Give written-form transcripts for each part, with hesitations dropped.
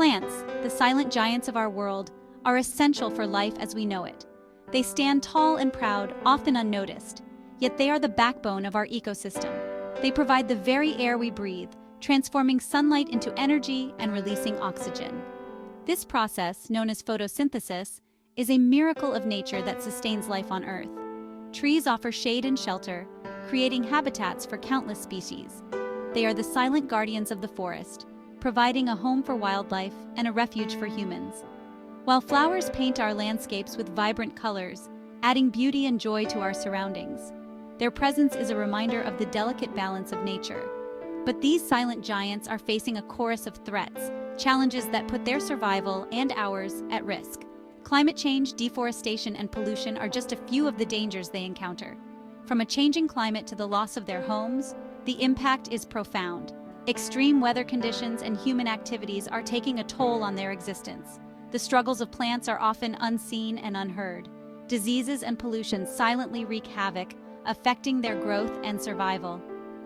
Plants, the silent giants of our world, are essential for life as we know it. They stand tall and proud, often unnoticed, yet they are the backbone of our ecosystem. They provide the very air we breathe, transforming sunlight into energy and releasing oxygen. This process, known as photosynthesis, is a miracle of nature that sustains life on Earth. Trees offer shade and shelter, creating habitats for countless species. They are the silent guardians of the forest, providing a home for wildlife and a refuge for humans. While flowers paint our landscapes with vibrant colors, adding beauty and joy to our surroundings, their presence is a reminder of the delicate balance of nature. But these silent giants are facing a chorus of threats, challenges that put their survival and ours at risk. Climate change, deforestation, and pollution are just a few of the dangers they encounter. From a changing climate to the loss of their homes, the impact is profound. Extreme weather conditions and human activities are taking a toll on their existence. The struggles of plants are often unseen and unheard. Diseases and pollution silently wreak havoc, affecting their growth and survival.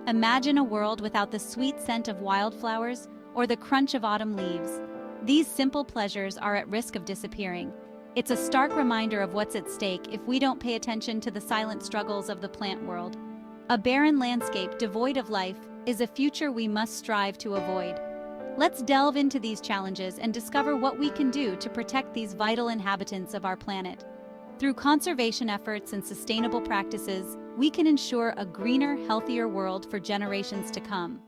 Imagine a world without the sweet scent of wildflowers or the crunch of autumn leaves. These simple pleasures are at risk of disappearing. It's a stark reminder of what's at stake if we don't pay attention to the silent struggles of the plant world. A barren landscape devoid of life is a future we must strive to avoid. Let's delve into these challenges and discover what we can do to protect these vital inhabitants of our planet. Through conservation efforts and sustainable practices, we can ensure a greener, healthier world for generations to come.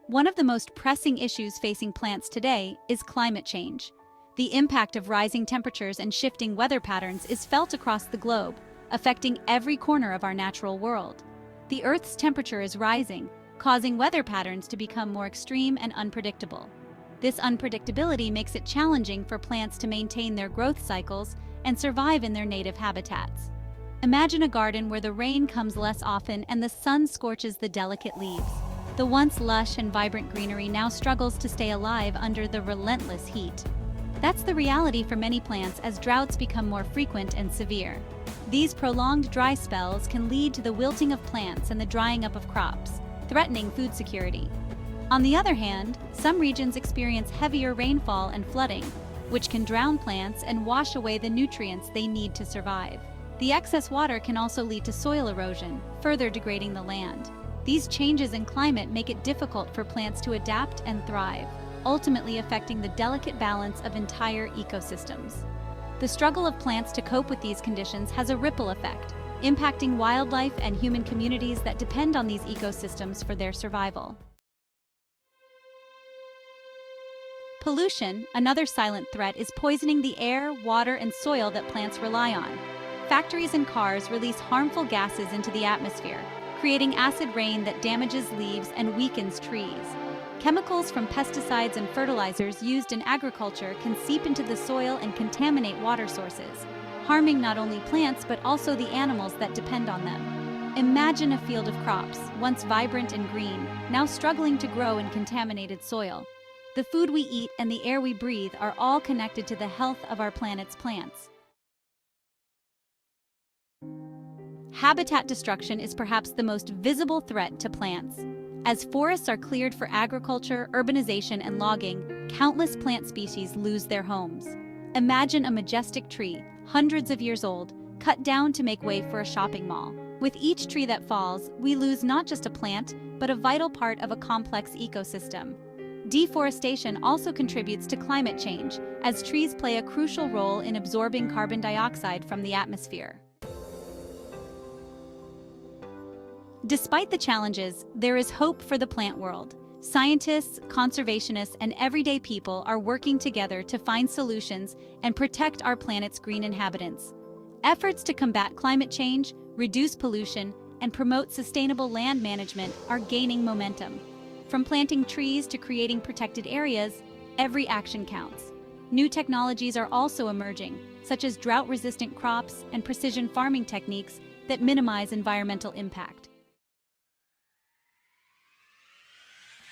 One of the most pressing issues facing plants today is climate change. The impact of rising temperatures and shifting weather patterns is felt across the globe, affecting every corner of our natural world. The Earth's temperature is rising, causing weather patterns to become more extreme and unpredictable. This unpredictability makes it challenging for plants to maintain their growth cycles and survive in their native habitats. Imagine a garden where the rain comes less often and the sun scorches the delicate leaves. The once lush and vibrant greenery now struggles to stay alive under the relentless heat. That's the reality for many plants as droughts become more frequent and severe. These prolonged dry spells can lead to the wilting of plants and the drying up of crops, threatening food security. On the other hand, some regions experience heavier rainfall and flooding, which can drown plants and wash away the nutrients they need to survive. The excess water can also lead to soil erosion, further degrading the land. These changes in climate make it difficult for plants to adapt and thrive, ultimately affecting the delicate balance of entire ecosystems. The struggle of plants to cope with these conditions has a ripple effect, impacting wildlife and human communities that depend on these ecosystems for their survival. Pollution, another silent threat, is poisoning the air, water, and soil that plants rely on. Factories and cars release harmful gases into the atmosphere, creating acid rain that damages leaves and weakens trees. Chemicals from pesticides and fertilizers used in agriculture can seep into the soil and contaminate water sources, harming not only plants but also the animals that depend on them. Imagine a field of crops, once vibrant and green, now struggling to grow in contaminated soil. The food we eat and the air we breathe are all connected to the health of our planet's plants. Habitat destruction is perhaps the most visible threat to plants. As forests are cleared for agriculture, urbanization, and logging, countless plant species lose their homes. Imagine a majestic tree, hundreds of years old, cut down to make way for a shopping mall. With each tree that falls, we lose not just a plant, but a vital part of a complex ecosystem. Deforestation also contributes to climate change, as trees play a crucial role in absorbing carbon dioxide from the atmosphere. Despite the challenges, there is hope for the plant world. Scientists, conservationists, and everyday people are working together to find solutions and protect our planet's green inhabitants. Efforts to combat climate change, reduce pollution, and promote sustainable land management are gaining momentum. From planting trees to creating protected areas, every action counts. New technologies are also emerging, such as drought-resistant crops and precision farming techniques that minimize environmental impact.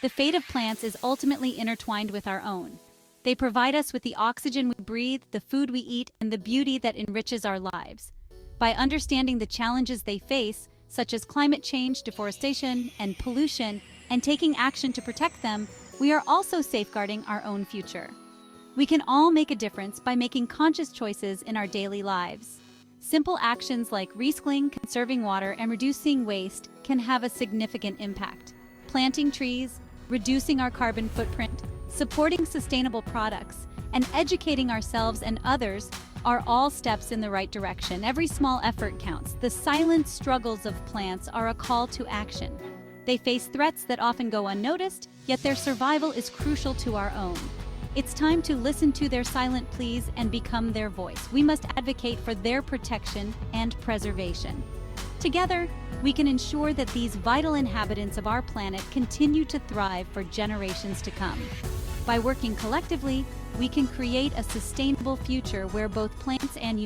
The fate of plants is ultimately intertwined with our own. They provide us with the oxygen we breathe, the food we eat, and the beauty that enriches our lives. By understanding the challenges they face, such as climate change, deforestation, and pollution, and taking action to protect them, we are also safeguarding our own future. We can all make a difference by making conscious choices in our daily lives. Simple actions like recycling, conserving water, and reducing waste can have a significant impact. Planting trees, reducing our carbon footprint, supporting sustainable products, and educating ourselves and others are all steps in the right direction. Every small effort counts. The silent struggles of plants are a call to action. They face threats that often go unnoticed, yet their survival is crucial to our own. It's time to listen to their silent pleas and become their voice. We must advocate for their protection and preservation. Together, we can ensure that these vital inhabitants of our planet continue to thrive for generations to come. By working collectively, we can create a sustainable future where both plants and